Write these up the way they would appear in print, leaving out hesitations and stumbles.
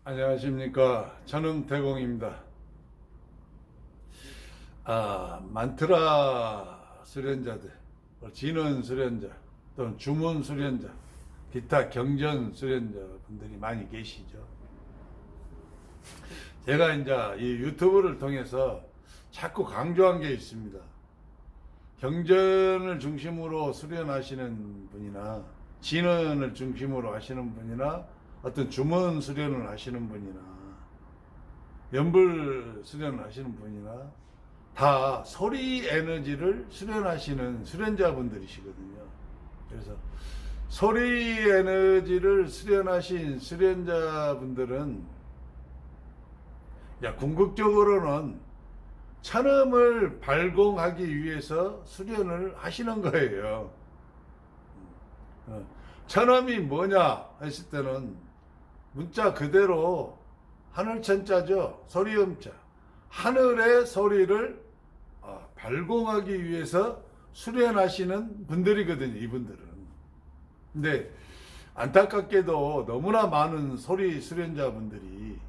안녕하십니까. 저는 대공입니다. 만트라 수련자들, 진원 수련자, 또는 주문 수련자, 기타 경전 수련자 분들이 많이 계시죠. 제가 이제 이 유튜브를 통해서 자꾸 강조한 게 있습니다. 경전을 중심으로 수련하시는 분이나 진원을 중심으로 하시는 분이나 어떤 주문 수련을 하시는 분이나 연불 수련을 하시는 분이나 다 소리 에너지를 수련하시는 수련자분들이시거든요. 그래서 소리 에너지를 수련하신 수련자분들은 궁극적으로는 천음을 발공하기 위해서 수련을 하시는 거예요. 천음이 뭐냐 했을 때는 문자 그대로 하늘천자죠. 소리음자. 하늘의 소리를 발공하기 위해서 수련하시는 분들이거든요. 이분들은. 근데 안타깝게도 너무나 많은 소리 수련자분들이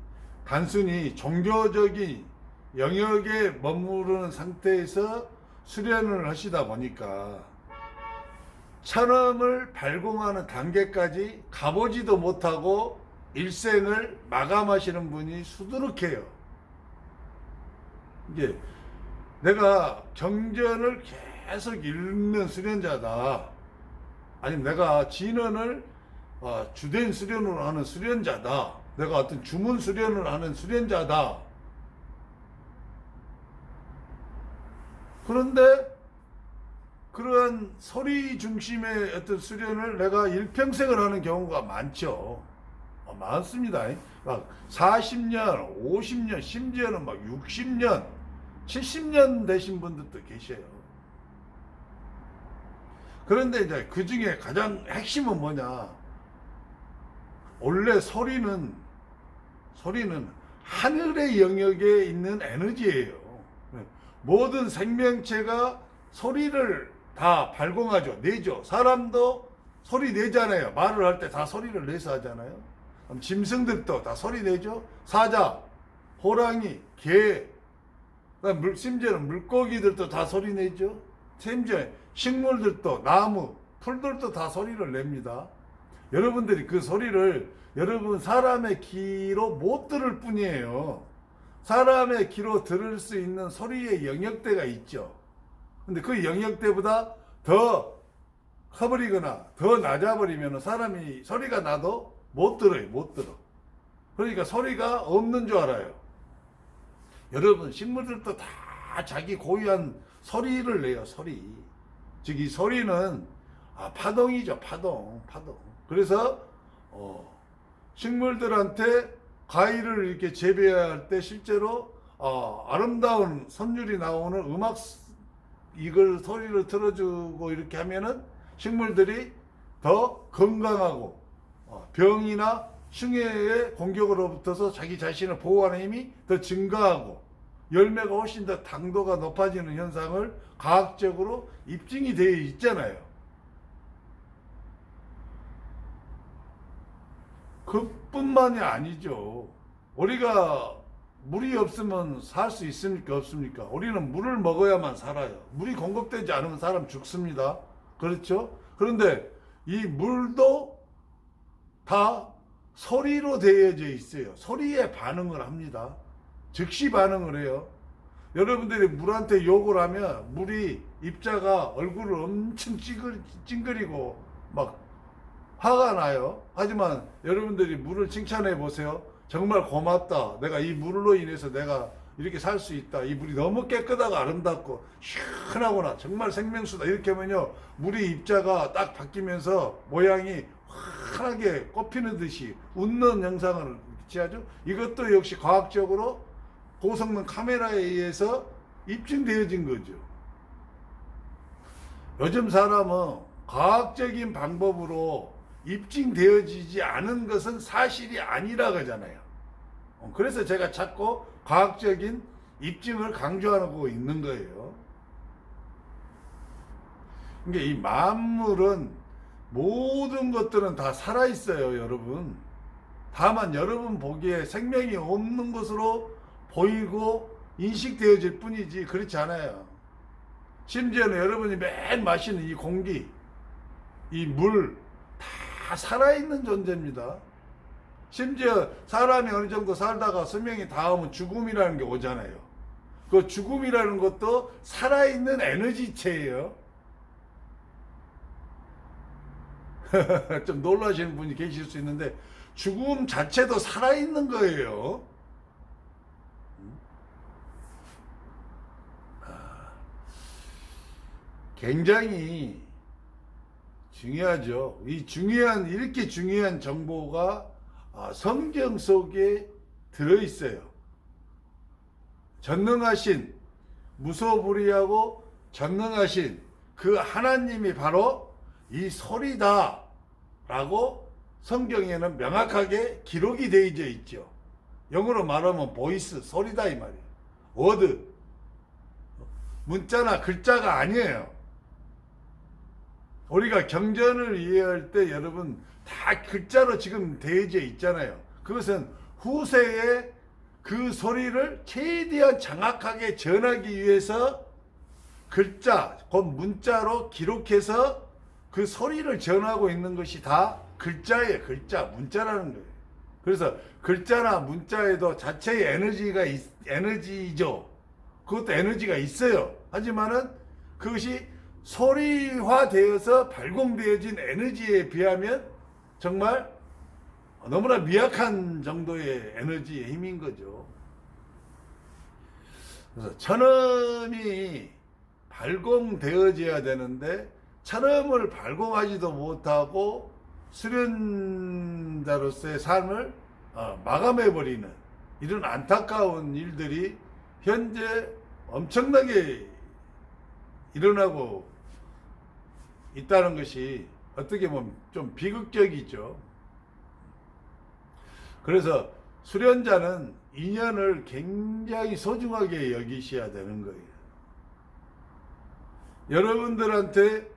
단순히 종교적인 영역에 머무르는 상태에서 수련을 하시다 보니까 천음을 발공하는 단계까지 가보지도 못하고 일생을 마감하시는 분이 수두룩해요. 이게 내가 경전을 계속 읽는 수련자다, 아니면 내가 진언을 주된 수련으로 하는 수련자다, 내가 어떤 주문 수련을 하는 수련자다. 그런데 그러한 소리 중심의 어떤 수련을 내가 일평생을 하는 경우가 많죠. 많습니다. 막 40년, 50년, 심지어는 막 60년, 70년 되신 분들도 계셔요. 그런데 이제 그 중에 가장 핵심은 뭐냐? 원래 소리는 하늘의 영역에 있는 에너지예요. 모든 생명체가 소리를 다 발공하죠. 내죠. 사람도 소리 내잖아요. 말을 할 때 다 소리를 내서 하잖아요. 짐승들도 다 소리 내죠. 사자, 호랑이, 개, 심지어는 물고기들도 다 소리 내죠. 심지어 식물들도, 나무, 풀들도 다 소리를 냅니다. 여러분들이 그 소리를 여러분 사람의 귀로 못 들을 뿐이에요. 사람의 귀로 들을 수 있는 소리의 영역대가 있죠. 근데 그 영역대보다 더 커버리거나 더 낮아버리면 사람이 소리가 나도 못 들어요. 못 들어. 그러니까 소리가 없는 줄 알아요. 여러분, 식물들도 다 자기 고유한 소리를 내요. 소리. 즉 이 소리는 파동이죠. 파동. 그래서 식물들한테 과일을 이렇게 재배할 때 실제로 아름다운 선율이 나오는 음악, 이걸 소리를 틀어주고 이렇게 하면은 식물들이 더 건강하고 병이나 흉해의 공격으로부터서 자기 자신을 보호하는 힘이 더 증가하고 열매가 훨씬 더 당도가 높아지는 현상을 과학적으로 입증이 되어 있잖아요. 그뿐만이 아니죠. 우리가 물이 없으면 살 수 있습니까? 없습니까? 우리는 물을 먹어야만 살아요. 물이 공급되지 않으면 사람 죽습니다. 그렇죠? 그런데 이 물도 다 소리로 되어져 있어요. 소리에 반응을 합니다. 즉시 반응을 해요. 여러분들이 물한테 욕을 하면 물이 입자가 얼굴을 엄청 찡그리고 막 화가 나요. 하지만 여러분들이 물을 칭찬해 보세요. 정말 고맙다. 내가 이 물로 인해서 내가 이렇게 살 수 있다. 이 물이 너무 깨끗하고 아름답고 시원하구나. 정말 생명수다. 이렇게 하면요, 물의 입자가 딱 바뀌면서 모양이 환하게 꽃피는 듯이 웃는 영상을 취하죠. 이것도 역시 과학적으로 고성능 카메라에 의해서 입증되어진 거죠. 요즘 사람은 과학적인 방법으로 입증되어지지 않은 것은 사실이 아니라고 하잖아요. 그래서 제가 자꾸 과학적인 입증을 강조하고 있는 거예요. 그러니까 이 만물은 모든 것들은 다 살아있어요, 여러분. 다만 여러분 보기에 생명이 없는 것으로 보이고 인식되어질 뿐이지 그렇지 않아요. 심지어는 여러분이 매일 마시는 이 공기, 이 물 다 살아있는 존재입니다. 심지어 사람이 어느 정도 살다가 수명이 닿으면 죽음이라는 게 오잖아요. 그 죽음이라는 것도 살아있는 에너지체예요. 좀 놀라시는 분이 계실 수 있는데 죽음 자체도 살아있는 거예요. 굉장히 중요하죠. 이렇게 중요한 정보가 성경 속에 들어있어요. 전능하신, 무소불위하고 전능하신 그 하나님이 바로 이 소리다 라고 성경에는 명확하게 기록이 되어져 있죠. 영어로 말하면 보이스, 소리다 이 말이에요. 워드, 문자나 글자가 아니에요. 우리가 경전을 이해할 때 여러분 다 글자로 지금 되어져 있잖아요. 그것은 후세에 그 소리를 최대한 정확하게 전하기 위해서 글자, 곧 문자로 기록해서 그 소리를 전하고 있는 것이 다 글자예요. 글자, 문자라는 거예요. 그래서 글자나 문자에도 자체의 에너지죠. 그것도 에너지가 있어요. 하지만은 그것이 소리화되어서 발공되어진 에너지에 비하면 정말 너무나 미약한 정도의 에너지의 힘인 거죠. 그래서 천음이 발공되어져야 되는데 천음을 발공하지도 못하고 수련자로서의 삶을 마감해버리는 이런 안타까운 일들이 현재 엄청나게 일어나고 있다는 것이 어떻게 보면 좀 비극적이죠. 그래서 수련자는 인연을 굉장히 소중하게 여기셔야 되는 거예요. 여러분들한테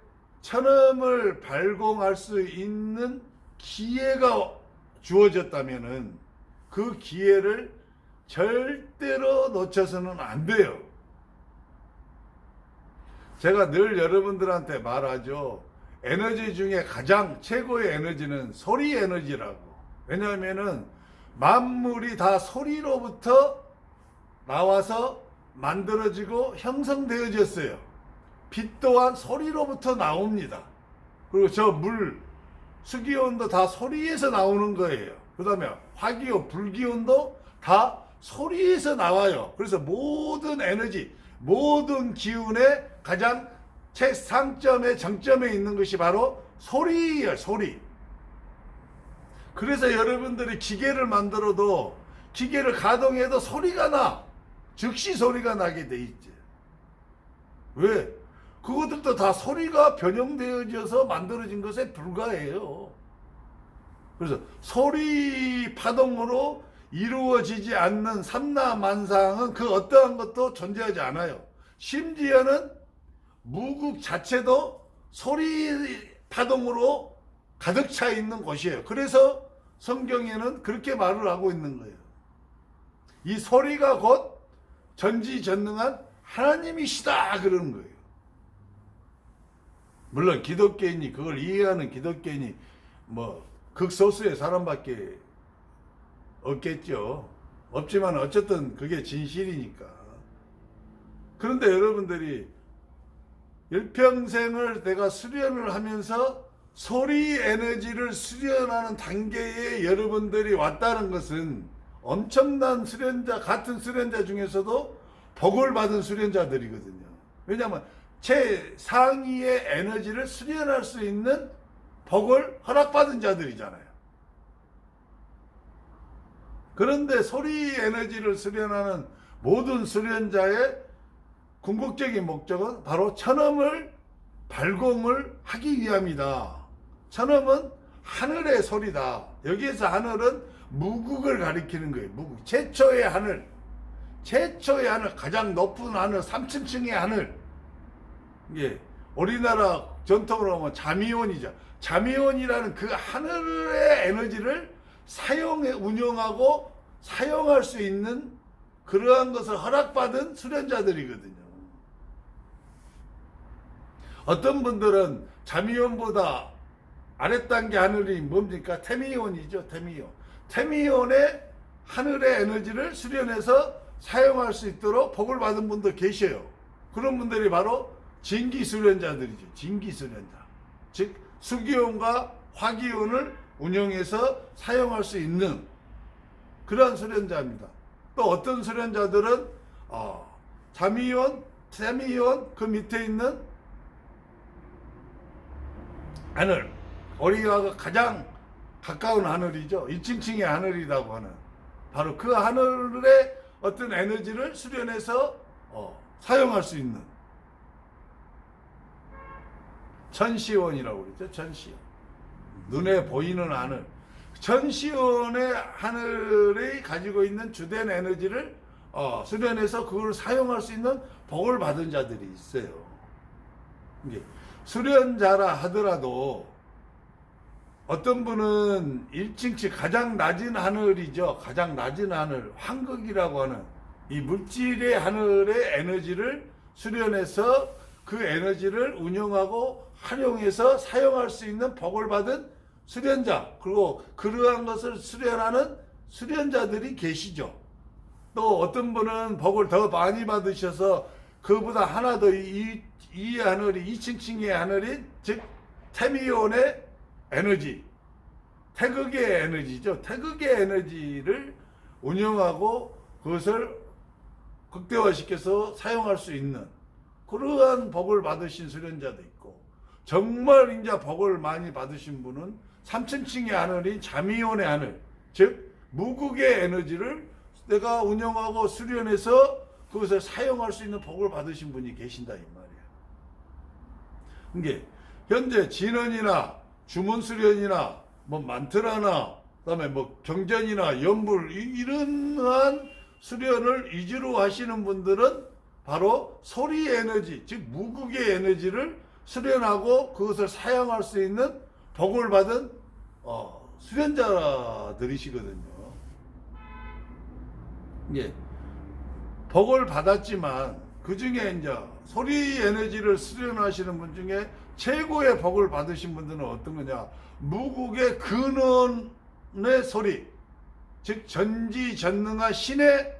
천음을 발공할 수 있는 기회가 주어졌다면은 그 기회를 절대로 놓쳐서는 안 돼요. 제가 늘 여러분들한테 말하죠. 에너지 중에 가장 최고의 에너지는 소리 에너지라고. 왜냐하면은 만물이 다 소리로부터 나와서 만들어지고 형성되어졌어요. 빛 또한 소리로부터 나옵니다. 그리고 저 물, 수기온도 다 소리에서 나오는 거예요. 그 다음에 화기온, 불기온도 다 소리에서 나와요. 그래서 모든 에너지, 모든 기운의 가장 최상점의 정점에 있는 것이 바로 소리예요. 소리. 그래서 여러분들이 기계를 만들어도 기계를 가동해도 소리가 나. 즉시 소리가 나게 돼 있지. 왜? 그것들도 다 소리가 변형되어져서 만들어진 것에 불과해요. 그래서 소리 파동으로 이루어지지 않는 삼라만상은 그 어떠한 것도 존재하지 않아요. 심지어는 무국 자체도 소리 파동으로 가득 차 있는 곳이에요. 그래서 성경에는 그렇게 말을 하고 있는 거예요. 이 소리가 곧 전지전능한 하나님이시다 그러는 거예요. 물론 기독교인이 그걸 이해하는 기독교인이 뭐 극소수의 사람밖에 없겠죠. 없지만 어쨌든 그게 진실이니까. 그런데 여러분들이 일평생을 내가 수련을 하면서 소리 에너지를 수련하는 단계에 여러분들이 왔다는 것은 엄청난 수련자, 같은 수련자 중에서도 복을 받은 수련자들이거든요. 왜냐하면 최상위의 에너지를 수련할 수 있는 복을 허락받은 자들이잖아요. 그런데 소리 에너지를 수련하는 모든 수련자의 궁극적인 목적은 바로 천음을 발공을 하기 위함이다. 천음은 하늘의 소리다. 여기에서 하늘은 무국을 가리키는 거예요. 무국. 최초의 하늘. 최초의 하늘. 가장 높은 하늘. 3층의 하늘. 이게 우리나라 전통으로 하면 자미원이죠. 자미원이라는 그 하늘의 에너지를 운영하고 사용할 수 있는 그러한 것을 허락받은 수련자들이거든요. 어떤 분들은 자미온보다 아랫단계 하늘이 뭡니까? 태미온이죠. 태미온. 태미온의 하늘의 에너지를 수련해서 사용할 수 있도록 복을 받은 분도 계셔요. 그런 분들이 바로 진기수련자들이죠. 진기수련자. 즉 수기온과 화기온을 운영해서 사용할 수 있는 그러한 수련자입니다. 또 어떤 수련자들은 자미온, 태미온 그 밑에 있는 하늘, 우리가 가장 가까운 하늘이죠. 이층층의 하늘이라고 하는 바로 그 하늘의 어떤 에너지를 수련해서 사용할 수 있는 천시온이라고 그러죠. 천시온. 눈에 보이는 하늘. 천시온의 하늘이 가지고 있는 주된 에너지를 수련해서 그걸 사용할 수 있는 복을 받은 자들이 있어요. 이게 수련자라 하더라도 어떤 분은 1층치 가장 낮은 하늘이죠. 가장 낮은 하늘, 황극이라고 하는 이 물질의 하늘의 에너지를 수련해서 그 에너지를 운영하고 활용해서 사용할 수 있는 복을 받은 수련자, 그리고 그러한 것을 수련하는 수련자들이 계시죠. 또 어떤 분은 복을 더 많이 받으셔서 그보다 하나 더 이 하늘이 2층층의 하늘인 즉 태미온의 에너지, 태극의 에너지죠. 태극의 에너지를 운영하고 그것을 극대화시켜서 사용할 수 있는 그러한 복을 받으신 수련자도 있고, 정말 이제 복을 많이 받으신 분은 3층층의 하늘인 자미온의 하늘, 즉 무극의 에너지를 내가 운영하고 수련해서 그것을 사용할 수 있는 복을 받으신 분이 계신다 이 말이에요. 이게 현재 진언이나 주문수련이나 뭐 만트라나 그다음에 뭐 경전이나 연불 이러한 수련을 위주로 하시는 분들은 바로 소리 에너지, 즉 무극의 에너지를 수련하고 그것을 사용할 수 있는 복을 받은 수련자들이시거든요. 예, 복을 받았지만 그 중에 이제 소리 에너지를 수련하시는 분 중에 최고의 복을 받으신 분들은 어떤 거냐? 무극의 근원의 소리, 즉 전지전능한 신의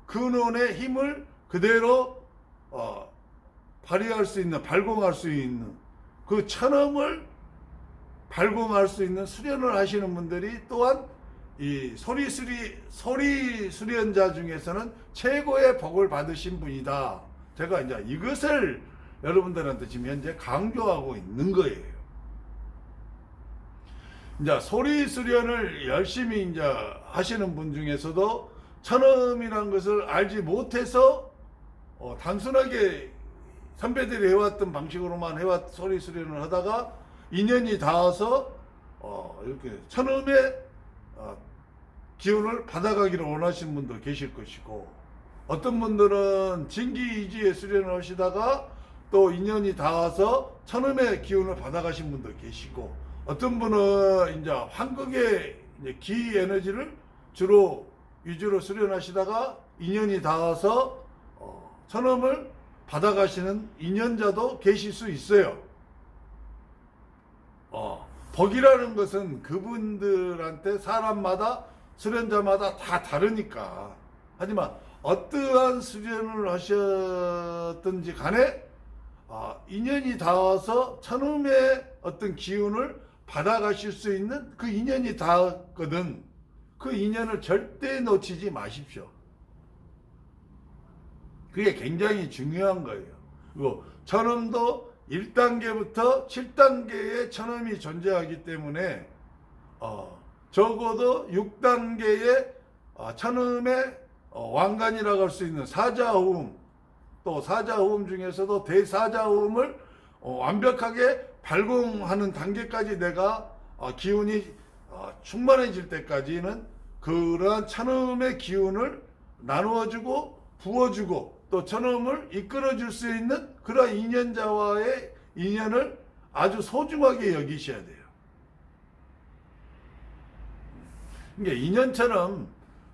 근원의 힘을 그대로 발휘할 수 있는, 발공할 수 있는 그 천음을 발공할 수 있는 수련을 하시는 분들이 또한 이 소리 수련자 중에서는 최고의 복을 받으신 분이다. 제가 이제 이것을 여러분들한테 지금 현재 강조하고 있는 거예요. 이제 소리 수련을 열심히 이제 하시는 분 중에서도 천음이라는 것을 알지 못해서 단순하게 선배들이 해왔던 방식으로만 소리 수련을 하다가 인연이 닿아서 이렇게 천음의 기운을 받아가기를 원하시는 분도 계실 것이고, 어떤 분들은 진기이지의 수련을 하시다가 또 인연이 닿아서 천음의 기운을 받아가신 분도 계시고, 어떤 분은 이제 황극의 기 에너지를 위주로 수련하시다가 인연이 닿아서 천음을 받아가시는 인연자도 계실 수 있어요. 복이라는 것은 그분들한테 사람마다 수련자마다 다 다르니까. 하지만 어떠한 수련을 하셨든지 간에 인연이 닿아서 천음의 어떤 기운을 받아가실 수 있는 그 인연이 닿았거든. 그 인연을 절대 놓치지 마십시오. 그게 굉장히 중요한 거예요. 그리고 천음도 1단계부터 7단계의 천음이 존재하기 때문에 적어도 6단계의 천음의 왕관이라고 할 수 있는 사자호음, 또 사자호음 중에서도 대사자호음을 완벽하게 발공하는 단계까지 내가 기운이 충만해질 때까지는 그러한 천음의 기운을 나누어주고 부어주고 또 천음을 이끌어줄 수 있는 그러한 인연자와의 인연을 아주 소중하게 여기셔야 돼요. 그러니까 인연처럼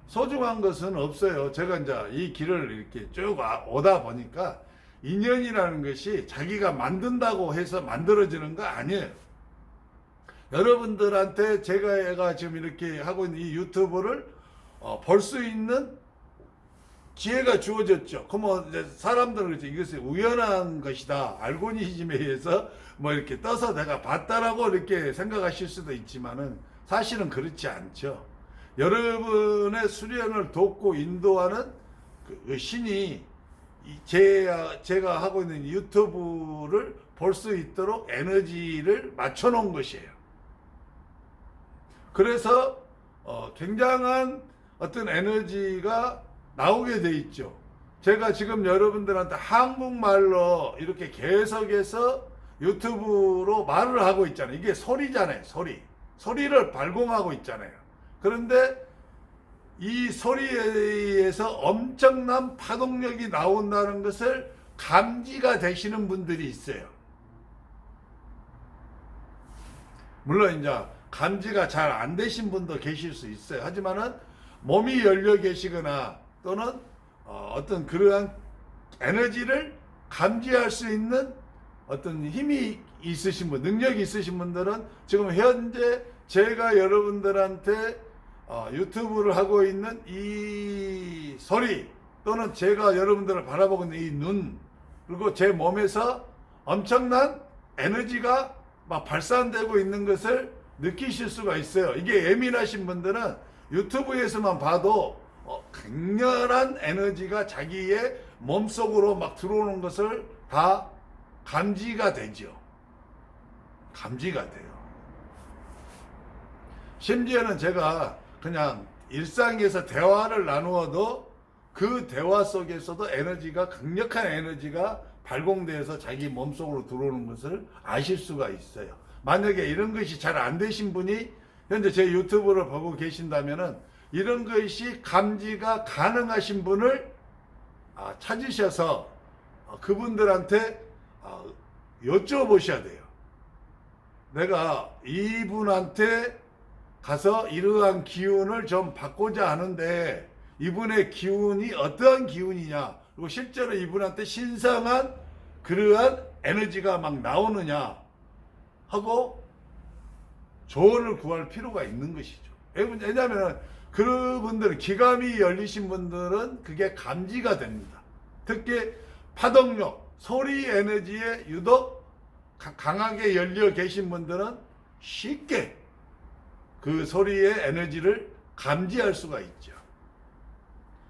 소중한 것은 없어요. 제가 이제 이 길을 이렇게 쭉 오다 보니까 인연이라는 것이 자기가 만든다고 해서 만들어지는 거 아니에요. 여러분들한테 제가 지금 이렇게 하고 있는 이 유튜브를 볼 수 있는 기회가 주어졌죠. 그러면 이제 사람들은 그렇죠. 이것이 우연한 것이다. 알고리즘에 의해서 뭐 이렇게 떠서 내가 봤다라고 이렇게 생각하실 수도 있지만은 사실은 그렇지 않죠. 여러분의 수련을 돕고 인도하는 그 신이 제가 하고 있는 유튜브를 볼 수 있도록 에너지를 맞춰 놓은 것이에요. 그래서 굉장한 어떤 에너지가 나오게 돼 있죠. 제가 지금 여러분들한테 한국말로 이렇게 계속해서 유튜브로 말을 하고 있잖아요. 이게 소리잖아요. 소리를 발공하고 있잖아요. 그런데 이 소리에 의해서 엄청난 파동력이 나온다는 것을 감지가 되시는 분들이 있어요. 물론 이제 감지가 잘 안 되신 분도 계실 수 있어요. 하지만은 몸이 열려 계시거나 또는 어떤 그러한 에너지를 감지할 수 있는 어떤 힘이 있으신 분, 능력이 있으신 분들은 지금 현재 제가 여러분들한테 유튜브를 하고 있는 이 소리 또는 제가 여러분들을 바라보고 있는 이 눈 그리고 제 몸에서 엄청난 에너지가 막 발산되고 있는 것을 느끼실 수가 있어요. 이게 예민하신 분들은 유튜브에서만 봐도 강렬한 에너지가 자기의 몸속으로 막 들어오는 것을 다 감지가 되죠. 감지가 돼요. 심지어는 제가 그냥 일상에서 대화를 나누어도 그 대화 속에서도 에너지가 강력한 에너지가 발공돼서 자기 몸속으로 들어오는 것을 아실 수가 있어요. 만약에 이런 것이 잘 안 되신 분이 현재 제 유튜브를 보고 계신다면은 이런 것이 감지가 가능하신 분을 찾으셔서 그분들한테 여쭤보셔야 돼요. 내가 이분한테 가서 이러한 기운을 좀 받고자 하는데 이분의 기운이 어떠한 기운이냐, 그리고 실제로 이분한테 신성한 그러한 에너지가 막 나오느냐 하고 조언을 구할 필요가 있는 것이죠. 왜냐하면 그분들은 기감이 열리신 분들은 그게 감지가 됩니다. 특히 파동력, 소리 에너지에 유독 강하게 열려 계신 분들은 쉽게 그 소리의 에너지를 감지할 수가 있죠.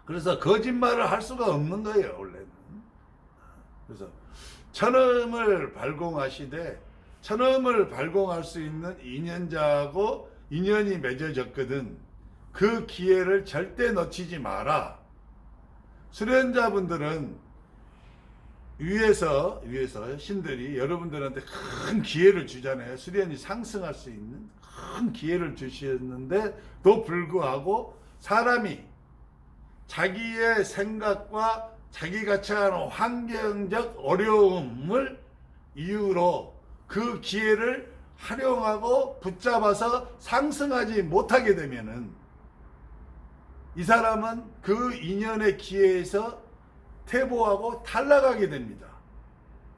그래서 거짓말을 할 수가 없는 거예요, 원래는. 그래서 천음을 발공하시되 천음을 발공할 수 있는 인연자하고 인연이 맺어졌거든. 그 기회를 절대 놓치지 마라. 수련자분들은 위에서 신들이 여러분들한테 큰 기회를 주잖아요. 수련이 상승할 수 있는 큰 기회를 주셨는데도 불구하고 사람이 자기의 생각과 자기가 처한 환경적 어려움을 이유로 그 기회를 활용하고 붙잡아서 상승하지 못하게 되면은 이 사람은 그 인연의 기회에서 퇴보하고 탈락하게 됩니다.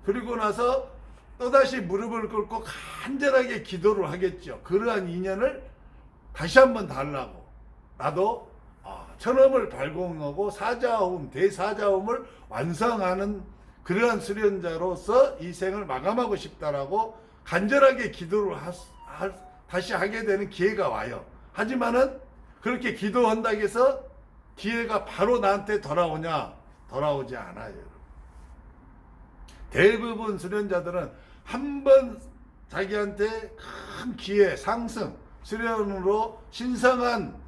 그리고 나서 또다시 무릎을 꿇고 간절하게 기도를 하겠죠. 그러한 인연을 다시 한번 달라고. 나도 천음을 발공하고 사자호음, 대사자호음을 완성하는 그러한 수련자로서 이 생을 마감하고 싶다라고 간절하게 기도를 다시 하게 되는 기회가 와요. 하지만은 그렇게 기도한다고 해서 기회가 바로 나한테 돌아오냐? 돌아오지 않아요. 대부분 수련자들은 한 번 자기한테 큰 기회, 상승, 수련으로 신성한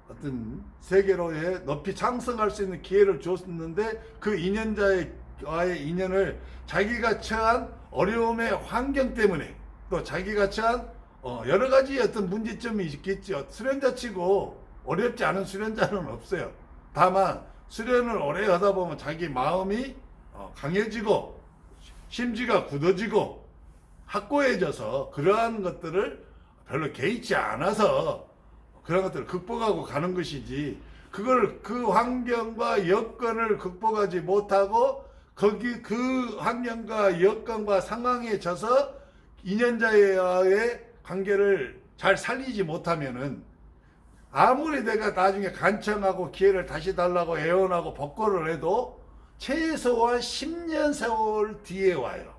어떤 세계로의 높이 상승할 수 있는 기회를 줬는데 그 인연자와의 인연을 자기가 처한 어려움의 환경 때문에 또 자기가 처한 여러 가지 어떤 문제점이 있겠죠. 수련자 치고 어렵지 않은 수련자는 없어요. 다만 수련을 오래 하다 보면 자기 마음이 강해지고 심지가 굳어지고 확고해져서 그러한 것들을 별로 개의치 않아서 그런 것들을 극복하고 가는 것이지, 그걸 그 환경과 여건을 극복하지 못하고 거기 그 환경과 여건과 상황에 져서 인연자와의 관계를 잘 살리지 못하면은 아무리 내가 나중에 간청하고 기회를 다시 달라고 애원하고 법거를 해도 최소한 10년 세월 뒤에 와요.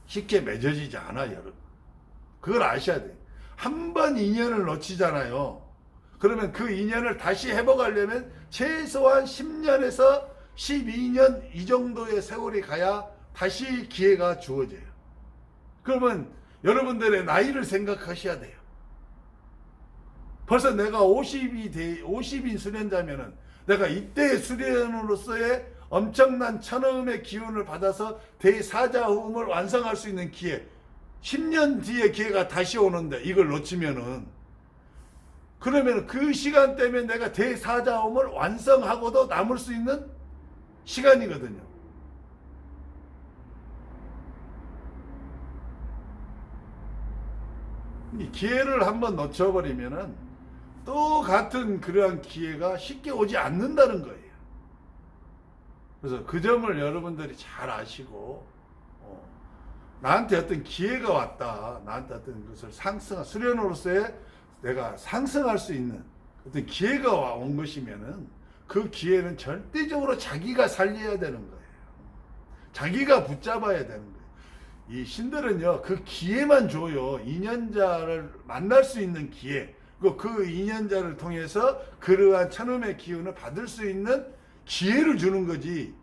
쉽게 맺어지지 않아요, 여러분. 그걸 아셔야 돼요. 한 번 인연을 놓치잖아요. 그러면 그 인연을 다시 회복하려면 최소한 10년에서 12년 이 정도의 세월이 가야 다시 기회가 주어져요. 그러면 여러분들의 나이를 생각하셔야 돼요. 벌써 내가 50인 수련자면은 내가 이때의 수련으로서의 엄청난 천음의 기운을 받아서 대사자호흡을 완성할 수 있는 기회, 10년 뒤에 기회가 다시 오는데 이걸 놓치면은, 그러면 그 시간 때문에 내가 대사자호흡을 완성하고도 남을 수 있는 시간이거든요. 이 기회를 한번 놓쳐버리면은 또 같은 그러한 기회가 쉽게 오지 않는다는 거예요. 그래서 그 점을 여러분들이 잘 아시고, 나한테 어떤 기회가 왔다, 나한테 어떤 것을 수련으로서의 내가 상승할 수 있는 어떤 기회가 온 것이면은 그 기회는 절대적으로 자기가 살려야 되는 거예요. 자기가 붙잡아야 되는 거예요. 이 신들은요, 그 기회만 줘요. 인연자를 만날 수 있는 기회, 그 인연자를 통해서 그러한 천음의 기운을 받을 수 있는 기회를 주는 거지,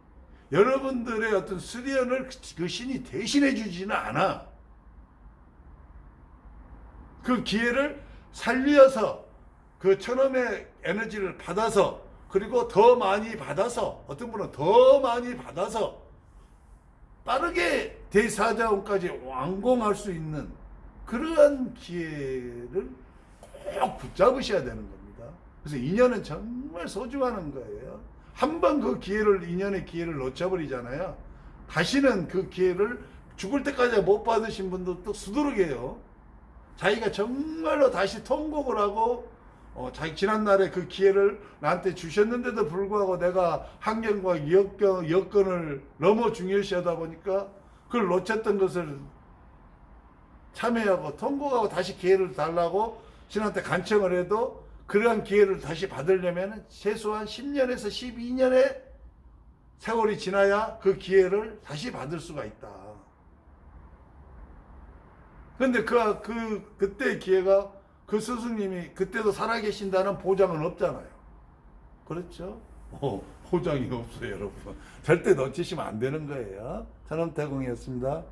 여러분들의 어떤 수련을 그 신이 대신해 주지는 않아. 그 기회를 살려서 그 천음의 에너지를 받아서, 그리고 더 많이 받아서, 어떤 분은 더 많이 받아서 빠르게 대사자원까지 완공할 수 있는 그러한 기회를 꼭 붙잡으셔야 되는 겁니다. 그래서 인연은 정말 소중한 거예요. 한 번 그 기회를, 인연의 기회를 놓쳐버리잖아요. 다시는 그 기회를 죽을 때까지 못 받으신 분들도 수두룩해요. 자기가 정말로 다시 통곡을 하고, 자기 지난날에 그 기회를 나한테 주셨는데도 불구하고 내가 환경과 여건을 너무 중요시하다 보니까 그걸 놓쳤던 것을 참회하고 통곡하고 다시 기회를 달라고 신한테 간청을 해도, 그러한 기회를 다시 받으려면 최소한 10년에서 12년의 세월이 지나야 그 기회를 다시 받을 수가 있다. 그런데 그때 기회가 그 스승님이 그때도 살아계신다는 보장은 없잖아요. 그렇죠? 보장이 없어요, 여러분. 절대 놓치시면 안 되는 거예요. 천음태공이었습니다.